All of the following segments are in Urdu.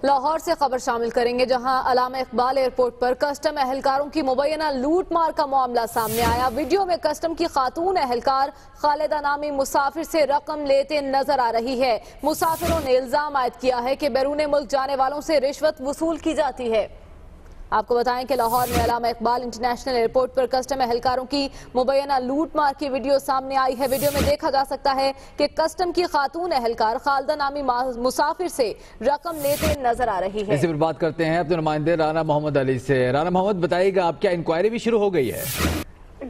لاہور سے خبر شامل کریں گے، جہاں علامہ اقبال ایئرپورٹ پر کسٹم اہلکاروں کی مبینہ لوٹ مار کا معاملہ سامنے آیا۔ ویڈیو میں کسٹم کی خاتون اہلکار خالدہ نامی مسافر سے رقم لیتے نظر آ رہی ہے۔ مسافروں نے الزام عائد کیا ہے کہ بیرون ملک جانے والوں سے رشوت وصول کی جاتی ہے۔ آپ کو بتائیں کہ لاہور میں علامہ اقبال انٹرنیشنل ایئرپورٹ پر کسٹم اہلکاروں کی مبینہ لوٹ مار کی ویڈیو سامنے آئی ہے۔ ویڈیو میں دیکھا جا سکتا ہے کہ کسٹم کی خاتون اہلکار خالدہ نامی مسافر سے رقم لیتے نظر آ رہی ہے۔ اسی پر بات کرتے ہیں اپنے نمائندے رانا محمد علی سے۔ رانا محمد بتائیے گا، آپ کیا انکوائری بھی شروع ہو گئی ہے؟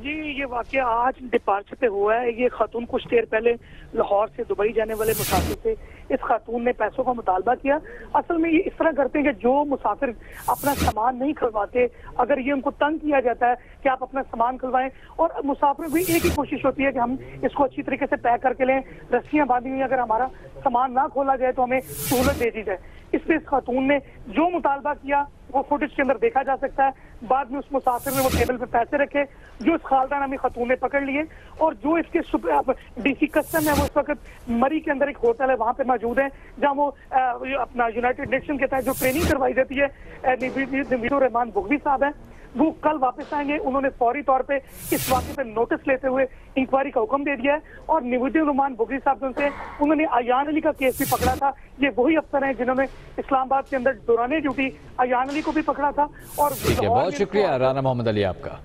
جی، یہ واقعہ آج ڈپارچر پہ ہوا ہے۔ یہ خاتون کچھ دیر پہلے لاہور سے دبئی جانے والے مسافر سے اس خاتون نے پیسوں کا مطالبہ کیا۔ اصل میں یہ اس طرح کرتے ہیں کہ جو مسافر اپنا سامان نہیں کھلواتے، اگر یہ ان کو تنگ کیا جاتا ہے کہ آپ اپنا سامان کھلوائیں، اور مسافر بھی ایک ہی کوشش ہوتی ہے کہ ہم اس کو اچھی طریقے سے پیک کر کے لیں، رسیاں باندھی ہوئی، اگر ہمارا سامان نہ کھولا جائے تو ہمیں سہولت دے دی جائے۔ اس پہ اس خاتون نے جو مطالبہ کیا وہ فوٹیج کے اندر دیکھا جا سکتا ہے۔ بعد میں اس مسافر نے وہ ٹیبل پہ پیسے رکھے جو اس خالدہ نامی خاتون نے پکڑ لیے، اور جو اس کے ڈی سی کسٹم ہے وہ اس وقت مری کے اندر ایک ہوٹل ہے وہاں پہ موجود ہیں، جہاں وہ اپنا یونائٹڈ نیشن کے تحت جو ٹریننگ کروائی جاتی ہے، نوید الرحمان بغوی صاحب ہیں، وہ کل واپس آئیں گے۔ انہوں نے فوری طور پہ اس واقعے پہ نوٹس لیتے ہوئے انکوائری کا حکم دے دیا ہے، اور نوید الرحمان بغوی صاحب سے انہوں نے ایان علی کا کیس بھی پکڑا تھا۔ یہ وہی افسر ہیں جنہوں نے اسلام آباد کے اندر دوران ڈیوٹی ایان علی کو بھی پکڑا تھا۔ اور بہت شکریہ رانا محمد علی آپ کا۔